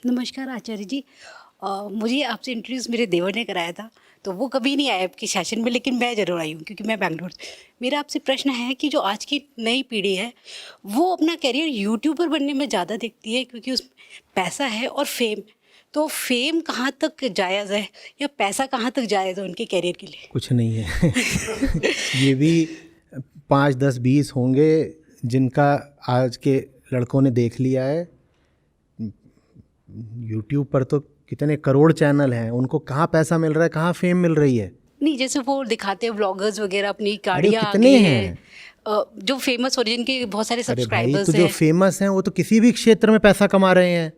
नमस्कार आचार्य जी। मुझे आपसे इंट्रोड्यूस मेरे देवर ने कराया था, तो वो कभी नहीं आए आपके सेशन में, लेकिन मैं ज़रूर आई हूँ क्योंकि मैं बैंगलोर से। मेरा आपसे प्रश्न है कि जो आज की नई पीढ़ी है, वो अपना करियर यूट्यूबर बनने में ज़्यादा देखती है क्योंकि उसमें पैसा है और फेम। तो फेम कहाँ तक जायज़ है या पैसा कहाँ तक जायज़ है उनके करियर के लिए? कुछ नहीं है। ये भी 5, 10, 20 होंगे जिनका आज के लड़कों ने देख लिया है। यूट्यूब पर तो कितने करोड़ चैनल हैं, उनको कहाँ पैसा मिल रहा है, कहाँ फेम मिल रही है। नहीं, जैसे वो दिखाते हैं व्लॉगर्स वगैरह अपनी अरे गाड़ियाँ आ कितने गई हैं। हैं, जो फेमस हो रही है, जिनके बहुत सारे अरे भाई, तो सब्सक्राइबर्स जो हैं। फेमस हैं वो तो किसी भी क्षेत्र में पैसा कमा रहे हैं।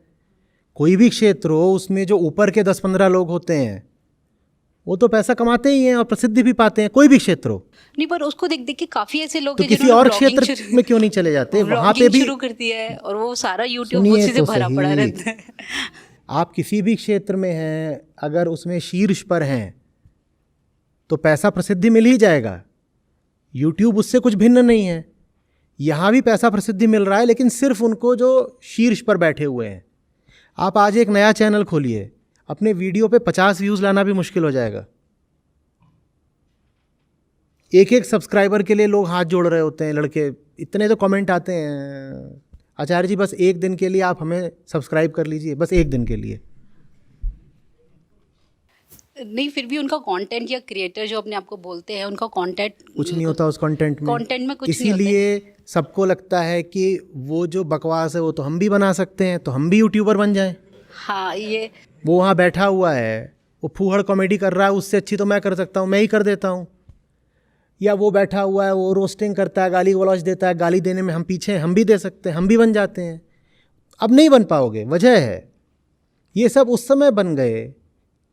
कोई भी क्षेत्र हो, उसमें जो ऊपर के 10-15 लोग होते हैं वो तो पैसा कमाते ही हैं और प्रसिद्धि भी पाते हैं, कोई भी क्षेत्र हो। नहीं, पर उसको देख देख के काफी ऐसे लोग तो हैं किसी जिन्होंने और व्लॉगिंग क्षेत्र में क्यों नहीं चले जाते, वहाँ पे भी। शुरू कर दिया है और वो सारा यूट्यूब सुनिए उसी से तो भरा पड़ा सही, रहता है। आप किसी भी क्षेत्र में हैं, अगर उसमें शीर्ष पर हैं तो पैसा प्रसिद्धि मिल ही जाएगा। यूट्यूब उससे कुछ भिन्न नहीं है। यहाँ भी पैसा प्रसिद्धि मिल रहा है, लेकिन सिर्फ उनको जो शीर्ष पर बैठे हुए हैं। आप आज एक नया चैनल खोलिए, अपने वीडियो पे 50 व्यूज़ लाना भी मुश्किल हो जाएगा। एक एक सब्सक्राइबर के लिए लोग हाथ जोड़ रहे होते हैं, लड़के। इतने तो कमेंट आते हैं, आचार्य जी बस एक दिन के लिए आप हमें सब्सक्राइब कर लीजिए, बस एक दिन के लिए। नहीं, फिर भी उनका कंटेंट या क्रिएटर जो अपने आप को बोलते हैं, उनका कंटेंट कुछ नहीं होता उस कंटेंट में। कंटेंट में कुछ नहीं होता है। इसीलिए सबको लगता है कि वो जो बकवास है वो तो हम भी बना सकते हैं, तो हम भी यूट्यूबर बन जाएं। हाँ, ये वो वहाँ बैठा हुआ है, वो फूहड़ कॉमेडी कर रहा है, उससे अच्छी तो मैं कर सकता हूँ, मैं ही कर देता हूँ। या वो बैठा हुआ है, वो रोस्टिंग करता है, गाली गलौज देता है, गाली देने में हम पीछे हैं, हम भी दे सकते हैं, हम भी बन जाते हैं। अब नहीं बन पाओगे, वजह है ये सब उस समय बन गए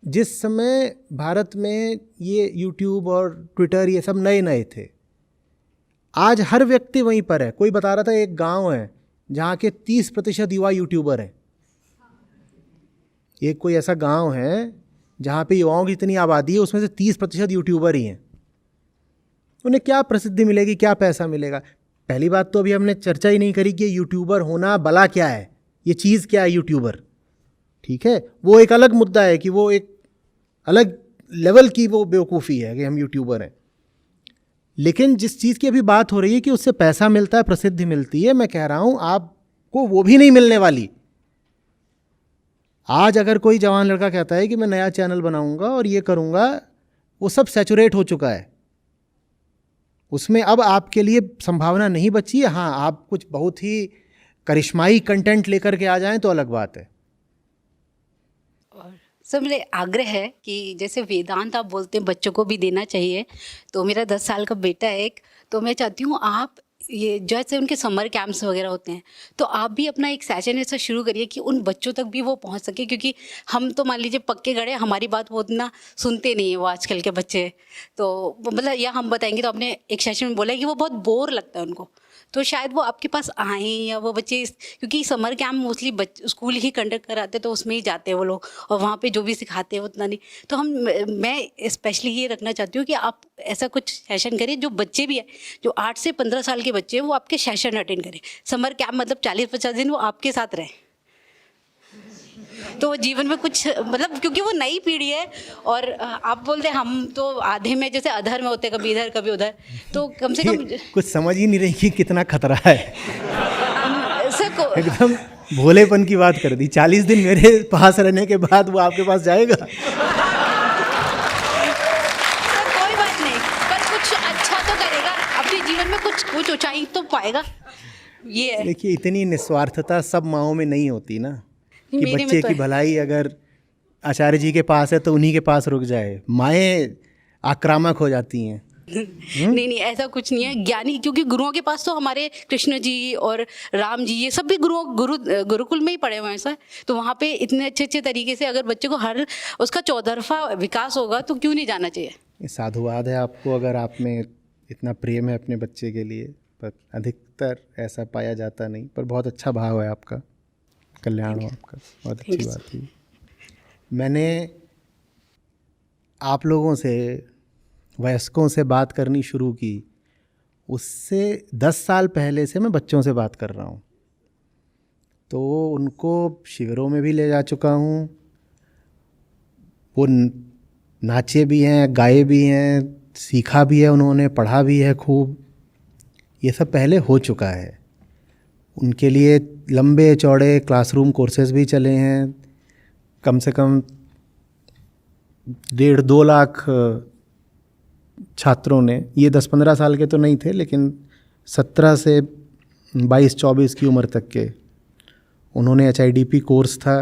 जिस समय भारत में ये यूट्यूब और ट्विटर ये सब नए नए थे। आज हर व्यक्ति वहीं पर है। कोई बता रहा था एक गांव है जहाँ के 30% युवा यूट्यूबर हैं। एक कोई ऐसा गांव है जहाँ पे युवाओं की इतनी आबादी है, उसमें से 30% यूट्यूबर ही हैं। उन्हें क्या प्रसिद्धि मिलेगी, क्या पैसा मिलेगा? पहली बात तो अभी हमने चर्चा ही नहीं करी कि यूट्यूबर होना भला क्या है, ये चीज़ क्या है यूट्यूबर। ठीक है, वो एक अलग मुद्दा है कि वो एक अलग लेवल की वो बेवकूफ़ी है कि हम यूट्यूबर हैं। लेकिन जिस चीज़ की अभी बात हो रही है कि उससे पैसा मिलता है, प्रसिद्धि मिलती है, मैं कह रहा हूँ आपको वो भी नहीं मिलने वाली। आज अगर कोई जवान लड़का कहता है कि मैं नया चैनल बनाऊंगा और ये करूंगा, वो सब सैचुरेट हो चुका है। उसमें अब आपके लिए संभावना नहीं बची है। हाँ, आप कुछ बहुत ही करिश्माई कंटेंट लेकर के आ जाएं तो अलग बात है। और सर, मेरे आग्रह है कि जैसे वेदांत आप बोलते हैं बच्चों को भी देना चाहिए, तो मेरा 10 साल का बेटा है एक, तो मैं चाहती हूँ आप ये जैसे उनके समर कैंप्स वगैरह होते हैं, तो आप भी अपना एक सेशन ऐसा शुरू करिए कि उन बच्चों तक भी वो पहुंच सके। क्योंकि हम तो मान लीजिए पक्के गड़े, हमारी बात वो उतना सुनते नहीं है वो आजकल के बच्चे। तो मतलब या हम बताएंगे तो आपने एक सेशन में बोला है कि वो बहुत बोर लगता है उनको, तो शायद वो आपके पास आएँ, या वो बच्चे, क्योंकि समर कैंप मोस्टली स्कूल ही कंडक्ट कराते, तो उसमें ही जाते हैं वो लोग, और वहाँ पे जो भी सिखाते हैं उतना नहीं। तो मैं स्पेशली ये रखना चाहती हूँ कि आप ऐसा कुछ सेशन करें जो बच्चे भी हैं, जो 8 से 15 साल के बच्चे हैं, वो आपके सेशन अटेंड करें। समर कैंप मतलब 40-50 दिन वो आपके साथ रहें, तो जीवन में कुछ मतलब, क्योंकि वो नई पीढ़ी है। और आप बोलते हैं हम तो आधे में जैसे अधर में होते, कभी इधर कभी उधर, तो कम से कम कुछ समझ ही नहीं रही कि कितना खतरा है। सर एकदम भोलेपन की बात कर दी। 40 दिन मेरे पास रहने के बाद वो आपके पास जाएगा? कोई बात नहीं, पर कुछ अच्छा तो करेगा अपने जीवन में, कुछ ऊंचाई तो पाएगा। ये है। देखिए, इतनी निस्वार्थता सब माँओं में नहीं होती ना कि मेरे में बच्चे तो की है। भलाई अगर आचार्य जी के पास है तो उन्हीं के पास रुक जाए। माएँ आक्रामक हो जाती हैं। नहीं नहीं, ऐसा कुछ नहीं है। ज्ञानी, क्योंकि गुरुओं के पास तो हमारे कृष्ण जी और राम जी ये सब भी गुरुकुल में ही पढ़े हुए हैं सर। तो वहाँ पे इतने अच्छे अच्छे तरीके से अगर बच्चे को हर उसका चौतरफा विकास होगा, तो क्यों नहीं जाना चाहिए। ये साधुवाद है आपको, अगर आप में इतना प्रेम है अपने बच्चे के लिए, पर अधिकतर ऐसा पाया जाता नहीं। पर बहुत अच्छा भाव है आपका, कल्याण हो आपका, बहुत अच्छी बात हुई। मैंने आप लोगों से, वयस्कों से बात करनी शुरू की, उससे 10 साल पहले से मैं बच्चों से बात कर रहा हूँ। तो उनको शिविरों में भी ले जा चुका हूँ, वो नाचे भी हैं, गाए भी हैं, सीखा भी है उन्होंने, पढ़ा भी है खूब। ये सब पहले हो चुका है। उनके लिए लंबे चौड़े क्लासरूम कोर्सेज भी चले हैं। कम से कम 1.5-2 लाख छात्रों ने, ये 10-15 साल के तो नहीं थे, लेकिन 17 से 22-24 की उम्र तक के, उन्होंने HIDP कोर्स था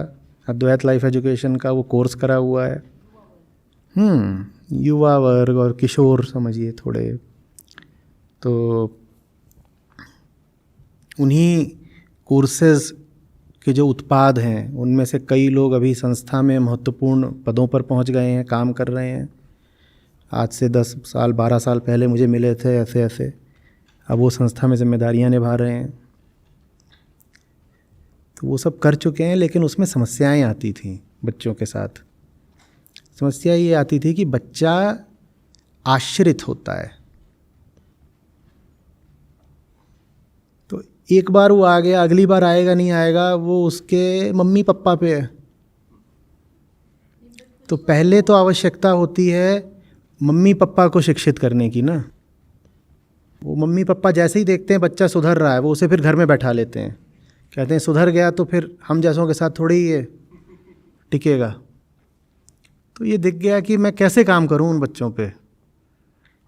अद्वैत लाइफ एजुकेशन का, वो कोर्स करा हुआ है। युवा वर्ग और किशोर समझिए थोड़े, तो उन्हीं कोर्सेज के जो उत्पाद हैं उनमें से कई लोग अभी संस्था में महत्वपूर्ण पदों पर पहुंच गए हैं, काम कर रहे हैं। आज से 10 साल 12 साल पहले मुझे मिले थे ऐसे ऐसे, अब वो संस्था में जिम्मेदारियां निभा रहे हैं। तो वो सब कर चुके हैं, लेकिन उसमें समस्याएं आती थी बच्चों के साथ। समस्या ये आती थी कि बच्चा आश्रित होता है। तो एक बार वो आ गया, अगली बार आएगा नहीं आएगा वो उसके मम्मी पापा पे है। तो पहले तो आवश्यकता होती है मम्मी पापा को शिक्षित करने की ना। वो मम्मी पापा जैसे ही देखते हैं बच्चा सुधर रहा है, वो उसे फिर घर में बैठा लेते हैं, कहते हैं सुधर गया तो फिर हम जैसों के साथ थोड़ी ये टिकेगा। तो ये दिख गया कि मैं कैसे काम करूं उन बच्चों पे।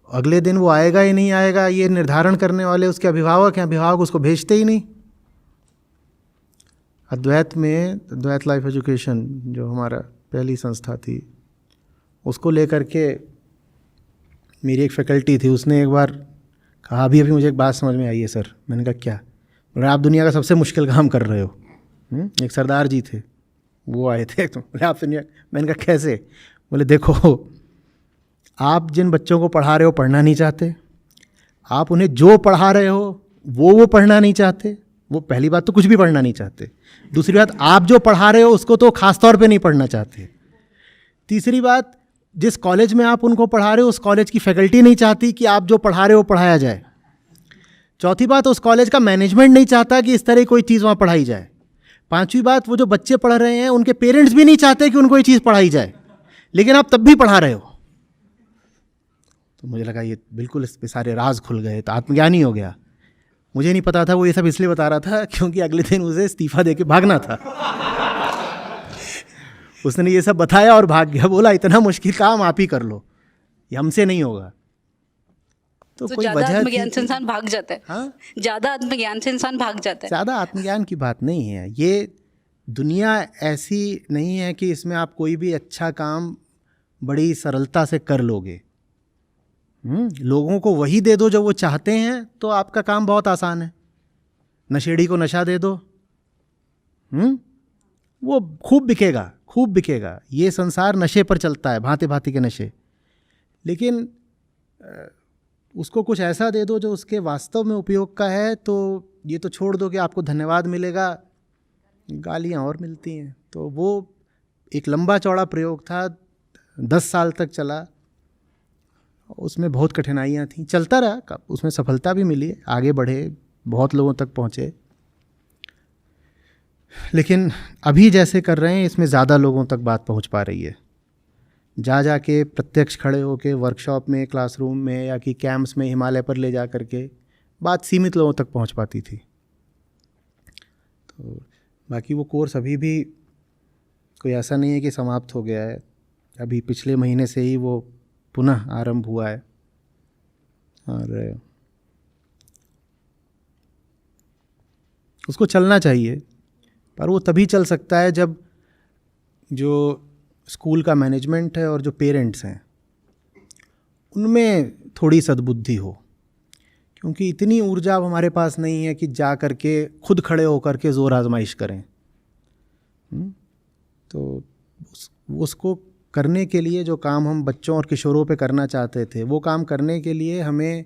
अगले दिन वो आएगा ही नहीं आएगा, ये निर्धारण करने वाले उसके अभिभावक हैं, अभिभावक उसको भेजते ही नहीं। अद्वैत में, अद्वैत लाइफ एजुकेशन जो हमारा पहली संस्था थी, उसको लेकर के मेरी एक फैकल्टी थी, उसने एक बार कहा, अभी मुझे एक बात समझ में आई है सर। मैंने कहा क्या? बोले आप दुनिया का सबसे मुश्किल काम कर रहे हो। एक सरदार जी थे, वो आए थे, तो बोले आप दुनिया, मैंने कहा कैसे? बोले देखो, आप जिन बच्चों को पढ़ा रहे हो पढ़ना नहीं चाहते, आप उन्हें जो पढ़ा रहे हो वो पढ़ना नहीं चाहते। वो पहली बात तो कुछ भी पढ़ना नहीं चाहते। दूसरी बात, आप जो पढ़ा रहे हो उसको तो खास तौर पे नहीं पढ़ना चाहते। तीसरी बात, जिस कॉलेज में आप उनको पढ़ा रहे हो उस कॉलेज की फैकल्टी नहीं चाहती कि आप जो पढ़ा रहे हो पढ़ाया जाए। चौथी बात, उस कॉलेज का मैनेजमेंट नहीं चाहता कि इस तरह की कोई चीज़ वहाँ पढ़ाई जाए। पांचवी बात, वो जो बच्चे पढ़ रहे हैं उनके पेरेंट्स भी नहीं चाहते कि उनको ये चीज़ पढ़ाई जाए, लेकिन आप तब भी पढ़ा रहे हो। तो मुझे लगा ये बिल्कुल इस पे सारे राज खुल गए, तो आत्मज्ञानी हो गया। मुझे नहीं पता था वो ये सब इसलिए बता रहा था क्योंकि अगले दिन उसे इस्तीफा दे के भागना था। उसने ये सब बताया और भाग गया, बोला इतना मुश्किल काम आप ही कर लो, ये हमसे नहीं होगा। तो कोई वजह आत्मज्ञान से इंसान भाग जाता है। हाँ, ज़्यादा आत्मज्ञान से इंसान भाग जाता है। ज़्यादा आत्मज्ञान की बात नहीं है। ये दुनिया ऐसी नहीं है कि इसमें आप कोई भी अच्छा काम बड़ी सरलता से कर लोगे। लोगों को वही दे दो जो वो चाहते हैं तो आपका काम बहुत आसान है। नशेड़ी को नशा दे दो, वो खूब बिकेगा, खूब बिकेगा। ये संसार नशे पर चलता है, भांति भांति के नशे। लेकिन उसको कुछ ऐसा दे दो जो उसके वास्तव में उपयोग का है, तो ये तो छोड़ दो कि आपको धन्यवाद मिलेगा, गालियाँ और मिलती हैं। तो वो एक लंबा चौड़ा प्रयोग था, 10 साल तक चला। उसमें बहुत कठिनाइयाँ थीं, चलता रहा, उसमें सफलता भी मिली, आगे बढ़े, बहुत लोगों तक पहुँचे। लेकिन अभी जैसे कर रहे हैं इसमें ज़्यादा लोगों तक बात पहुँच पा रही है। जा के प्रत्यक्ष खड़े होके वर्कशॉप में, क्लासरूम में या कि कैंप्स में हिमालय पर ले जा करके बात सीमित लोगों तक पहुँच पाती थी। तो बाकी वो कोर्स अभी भी कोई ऐसा नहीं है कि समाप्त हो गया है। अभी पिछले महीने से ही वो पुनः आरंभ हुआ है और उसको चलना चाहिए। पर वो तभी चल सकता है जब जो स्कूल का मैनेजमेंट है और जो पेरेंट्स हैं उनमें थोड़ी सद्बुद्धि हो, क्योंकि इतनी ऊर्जा अब हमारे पास नहीं है कि जा कर के खुद खड़े होकर के ज़ोर आजमाइश करें। तो उसको करने के लिए जो काम हम बच्चों और किशोरों पे करना चाहते थे, वो काम करने के लिए हमें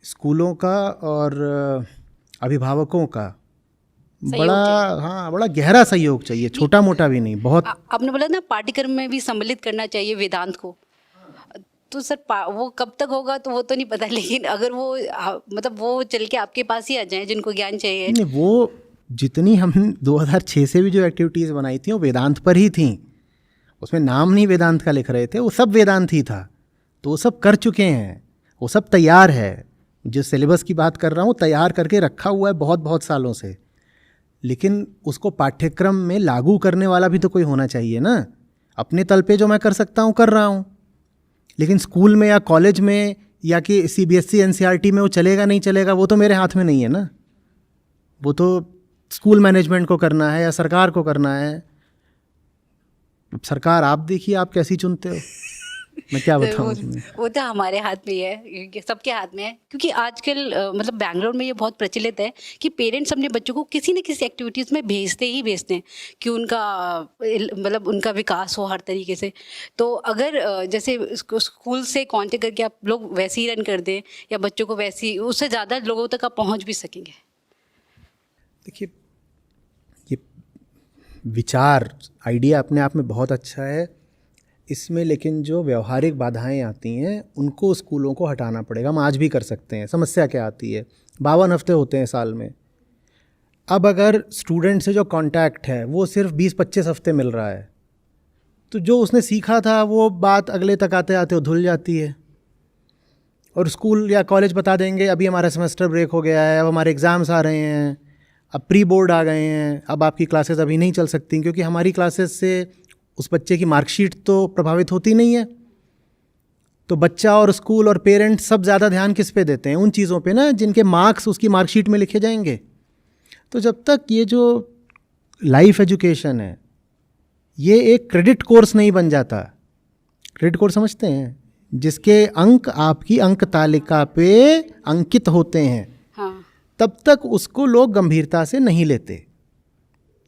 स्कूलों का और अभिभावकों का बड़ा गहरा सहयोग चाहिए, छोटा मोटा भी नहीं, बहुत। आपने बोला ना पाठ्यक्रम में भी सम्मिलित करना चाहिए वेदांत को, तो सर वो कब तक होगा तो वो तो नहीं पता, लेकिन अगर वो मतलब वो चल के आपके पास ही आ जाए जिनको ज्ञान चाहिए। नहीं, वो जितनी हम 2006 से भी जो एक्टिविटीज़ बनाई थी वो वेदांत पर ही थी, उसमें नाम नहीं वेदांत का लिख रहे थे, वो सब वेदांत ही था। तो वो सब कर चुके हैं, वो सब तैयार है। जिस सिलेबस की बात कर रहा हूँ तैयार करके रखा हुआ है बहुत बहुत सालों से, लेकिन उसको पाठ्यक्रम में लागू करने वाला भी तो कोई होना चाहिए ना। अपने तल पे जो मैं कर सकता हूँ कर रहा हूँ, लेकिन स्कूल में या कॉलेज में या कि CBSE NCERT में वो चलेगा नहीं चलेगा वो तो मेरे हाथ में नहीं है ना। वो तो स्कूल मैनेजमेंट को करना है या सरकार को करना है। अब सरकार आप देखिए आप कैसी चुनते हो, मैं क्या बताऊँ उसमें। वो तो हमारे हाथ में ही है, ये सबके हाथ में है। क्योंकि आजकल मतलब बैंगलोर में ये बहुत प्रचलित है कि पेरेंट्स अपने बच्चों को किसी न किसी एक्टिविटीज़ में भेजते ही भेजते हैं कि उनका मतलब उनका विकास हो हर तरीके से। तो अगर जैसे स्कूल से कांटेक्ट करके आप लोग वैसे ही रन कर दें या बच्चों को वैसी उससे ज़्यादा लोगों तक आप पहुँच भी सकेंगे। देखिए, ये विचार आइडिया अपने आप में बहुत अच्छा है इसमें, लेकिन जो व्यवहारिक बाधाएं आती हैं उनको स्कूलों को हटाना पड़ेगा। हम आज भी कर सकते हैं। समस्या क्या आती है, 52 हफ्ते होते हैं साल में। अब अगर स्टूडेंट से जो कांटेक्ट है वो सिर्फ 20-25 हफ्ते मिल रहा है, तो जो उसने सीखा था वो बात अगले तक आते आते वो धुल जाती है। और स्कूल या कॉलेज बता देंगे अभी हमारा सेमेस्टर ब्रेक हो गया है, अब हमारे एग्ज़ाम्स आ रहे हैं, अब प्री बोर्ड आ गए हैं, अब आपकी क्लासेस अभी नहीं चल सकती, क्योंकि हमारी क्लासेस से उस बच्चे की मार्कशीट तो प्रभावित होती नहीं है। तो बच्चा और स्कूल और पेरेंट्स सब ज़्यादा ध्यान किस पे देते हैं, उन चीज़ों पे ना जिनके मार्क्स उसकी मार्कशीट में लिखे जाएंगे। तो जब तक ये जो लाइफ एजुकेशन है ये एक क्रेडिट कोर्स नहीं बन जाता, क्रेडिट कोर्स समझते हैं, जिसके अंक आपकी अंक तालिका पे अंकित होते हैं, हाँ। तब तक उसको लोग गंभीरता से नहीं लेते।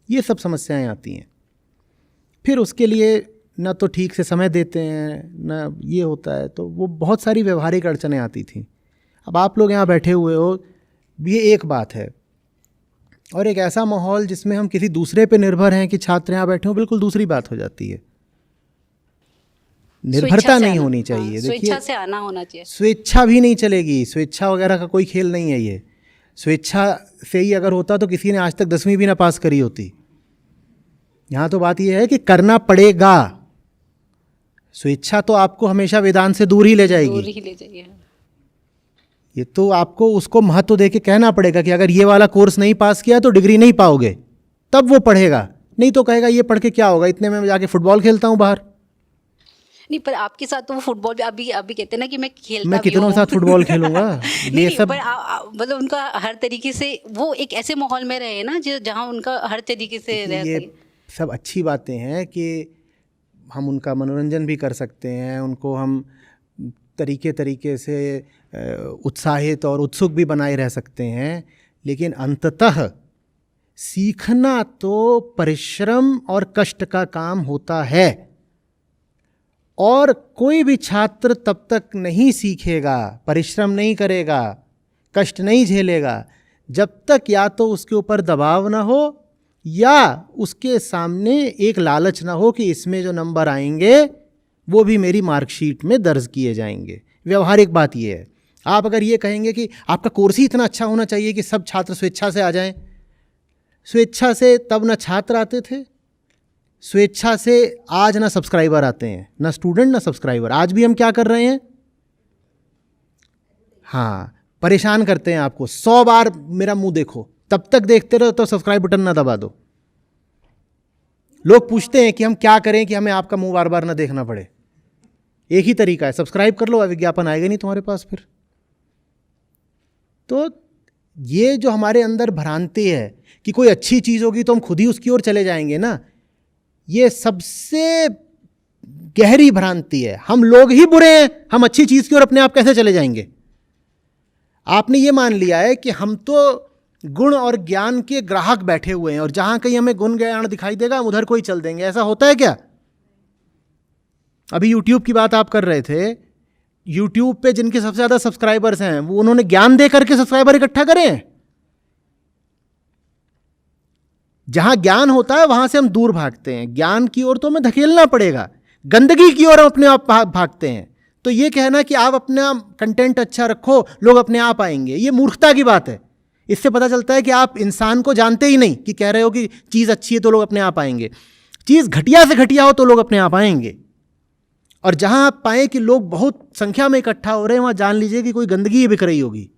ये सब समस्याएं आती हैं। फिर उसके लिए ना तो ठीक से समय देते हैं ना ये होता है, तो वो बहुत सारी व्यवहारिक अड़चनें आती थी। अब आप लोग यहाँ बैठे हुए हो, ये एक बात है, और एक ऐसा माहौल जिसमें हम किसी दूसरे पे निर्भर हैं कि छात्र यहाँ बैठे हो, बिल्कुल दूसरी बात हो जाती है। निर्भरता नहीं होनी चाहिए। देखिए, स्वेच्छा से आना होना चाहिए। स्वेच्छा भी नहीं चलेगी, स्वेच्छा वगैरह का कोई खेल नहीं है ये। स्वेच्छा से ही अगर होता तो किसी ने आज तक 10वीं भी ना पास करी होती। यहाँ तो बात यह है कि करना पड़ेगा। स्वेच्छा तो आपको हमेशा वेदांत से दूर ही ले जाएगी, दूर ही ले जाइए। ये तो आपको उसको महत्व दे के कहना पड़ेगा कि अगर ये वाला कोर्स नहीं पास किया तो डिग्री नहीं पाओगे, तब वो पढ़ेगा। नहीं तो कहेगा ये पढ़ के क्या होगा, इतने में जाके फुटबॉल खेलता हूँ बाहर। नहीं, पर आपके साथ तो वो फुटबॉल अभी अभी कहते हैं ना कि मैं खेलता मैं भी कितनों के हूँ। साथ फुटबॉल खेलूंगा। ये सब पर मतलब उनका हर तरीके से वो एक ऐसे माहौल में रहे ना जहाँ उनका हर तरीके से रह ये सके। सब अच्छी बातें हैं कि हम उनका मनोरंजन भी कर सकते हैं, उनको हम तरीके से उत्साहित और उत्सुक भी बनाए रह सकते हैं, लेकिन अंततः सीखना तो परिश्रम और कष्ट का काम होता है। और कोई भी छात्र तब तक नहीं सीखेगा, परिश्रम नहीं करेगा, कष्ट नहीं झेलेगा, जब तक या तो उसके ऊपर दबाव ना हो या उसके सामने एक लालच ना हो कि इसमें जो नंबर आएंगे वो भी मेरी मार्कशीट में दर्ज किए जाएंगे। व्यवहारिक बात ये है। आप अगर ये कहेंगे कि आपका कोर्स ही इतना अच्छा होना चाहिए कि सब छात्र स्वेच्छा से आ जाएं, स्वेच्छा से तब ना छात्र आते थे, स्वेच्छा से आज ना सब्सक्राइबर आते हैं, ना स्टूडेंट ना सब्सक्राइबर। आज भी हम क्या कर रहे हैं, हाँ, परेशान करते हैं आपको। 100 बार मेरा मुंह देखो, तब तक देखते रहो तो सब्सक्राइब बटन ना दबा दो। लोग पूछते हैं कि हम क्या करें कि हमें आपका मुंह बार बार ना देखना पड़े। एक ही तरीका है, सब्सक्राइब कर लो, विज्ञापन आएगा नहीं तुम्हारे पास फिर। तो ये जो हमारे अंदर भ्रांति है कि कोई अच्छी चीज़ होगी तो हम खुद ही उसकी ओर चले जाएंगे ना, ये सबसे गहरी भ्रांति है। हम लोग ही बुरे हैं, हम अच्छी चीज़ की ओर अपने आप कैसे चले जाएंगे। आपने ये मान लिया है कि हम तो गुण और ज्ञान के ग्राहक बैठे हुए हैं और जहां कहीं हमें गुण ज्ञान दिखाई देगा हम उधर को ही चल देंगे। ऐसा होता है क्या? अभी यूट्यूब की बात आप कर रहे थे, यूट्यूब पे जिनके सबसे ज़्यादा सब्सक्राइबर्स हैं वो उन्होंने ज्ञान दे करके सब्सक्राइबर इकट्ठा करे हैं। जहां ज्ञान होता है वहां से हम दूर भागते हैं, ज्ञान की ओर तो हमें धकेलना पड़ेगा, गंदगी की ओर हम अपने आप भागते हैं। तो ये कहना कि आप अपना कंटेंट अच्छा रखो लोग अपने आप आएंगे, ये मूर्खता की बात है। इससे पता चलता है कि आप इंसान को जानते ही नहीं, कि कह रहे हो कि चीज़ अच्छी है तो लोग अपने आप आएंगे, चीज़ घटिया से घटिया हो तो लोग अपने आप आएंगे। और जहां आप पाएं कि लोग बहुत संख्या में इकट्ठा हो रहे हैं, वहां जान लीजिए कि कोई गंदगी बिक रही होगी।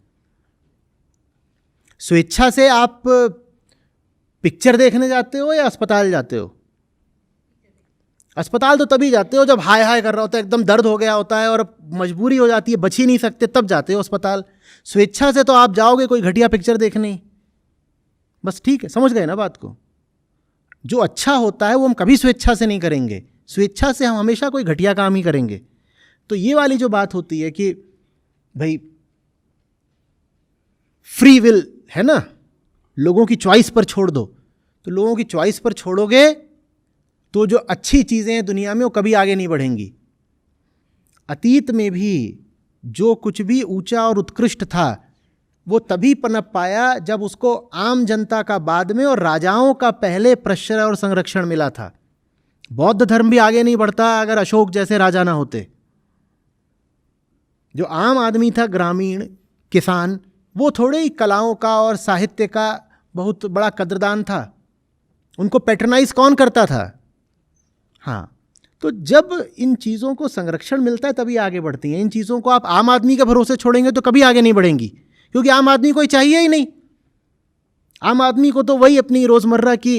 स्वेच्छा से आप पिक्चर देखने जाते हो या अस्पताल जाते हो? अस्पताल तो तभी जाते हो जब हाय हाय कर रहा होता है, एकदम दर्द हो गया होता है और अब मजबूरी हो जाती है, बच ही नहीं सकते, तब जाते हो अस्पताल। स्वेच्छा से तो आप जाओगे कोई घटिया पिक्चर देखने, बस ठीक है, समझ गए ना बात को। जो अच्छा होता है वो हम कभी स्वेच्छा से नहीं करेंगे, स्वेच्छा से हम हमेशा कोई घटिया काम ही करेंगे। तो ये वाली जो बात होती है कि भाई फ्री विल है ना, लोगों की चॉइस पर छोड़ दो, तो लोगों की चॉइस पर छोड़ोगे तो जो अच्छी चीज़ें हैं दुनिया में वो कभी आगे नहीं बढ़ेंगी। अतीत में भी जो कुछ भी ऊंचा और उत्कृष्ट था वो तभी पनप पाया जब उसको आम जनता का बाद में और राजाओं का पहले प्रश्रय और संरक्षण मिला था। बौद्ध धर्म भी आगे नहीं बढ़ता अगर अशोक जैसे राजा ना होते। जो आम आदमी था, ग्रामीण किसान, वो थोड़े ही कलाओं का और साहित्य का बहुत बड़ा कद्रदान था। उनको पैट्रनाइज कौन करता था? हाँ, तो जब इन चीज़ों को संरक्षण मिलता है तभी आगे बढ़ती हैं। इन चीज़ों को आप आम आदमी के भरोसे छोड़ेंगे तो कभी आगे नहीं बढ़ेंगी, क्योंकि आम आदमी कोई चाहिए ही नहीं। आम आदमी को तो वही अपनी रोज़मर्रा की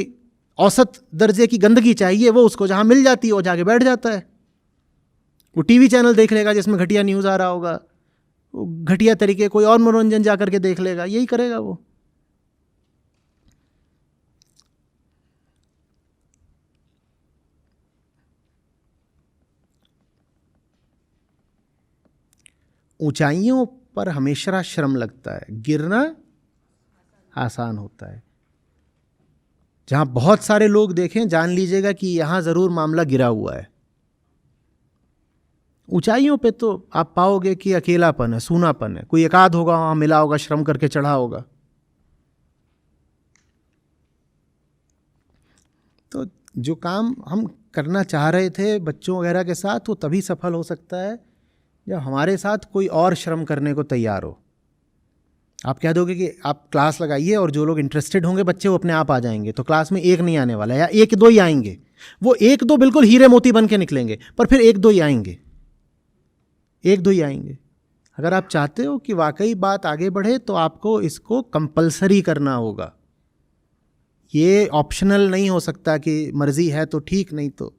औसत दर्जे की गंदगी चाहिए, वो उसको जहाँ मिल जाती है वो जाके बैठ जाता है। वो टीवी चैनल देख लेगा जिसमें घटिया न्यूज़ आ रहा होगा, वो घटिया तरीके कोई और मनोरंजन जा करके देख लेगा, यही करेगा वो। ऊंचाइयों पर हमेशा श्रम लगता है, गिरना आसान होता है। जहां बहुत सारे लोग देखें, जान लीजिएगा कि यहां जरूर मामला गिरा हुआ है। ऊंचाइयों पे तो आप पाओगे कि अकेलापन है, सूनापन है, कोई एकाध होगा वहां मिला होगा, श्रम करके चढ़ा होगा। तो जो काम हम करना चाह रहे थे बच्चों वगैरह के साथ, वो तभी सफल हो सकता है जब हमारे साथ कोई और श्रम करने को तैयार हो। आप कह दोगे कि आप क्लास लगाइए और जो लोग इंटरेस्टेड होंगे बच्चे वो अपने आप आ जाएंगे, तो क्लास में एक नहीं आने वाला, या एक दो ही आएंगे। वो एक दो बिल्कुल हीरे मोती बन के निकलेंगे, पर फिर एक दो ही आएंगे, एक दो ही आएंगे। अगर आप चाहते हो कि वाकई बात आगे बढ़े तो आपको इसको कंपलसरी करना होगा। ये ऑप्शनल नहीं हो सकता कि मर्जी है तो ठीक, नहीं तो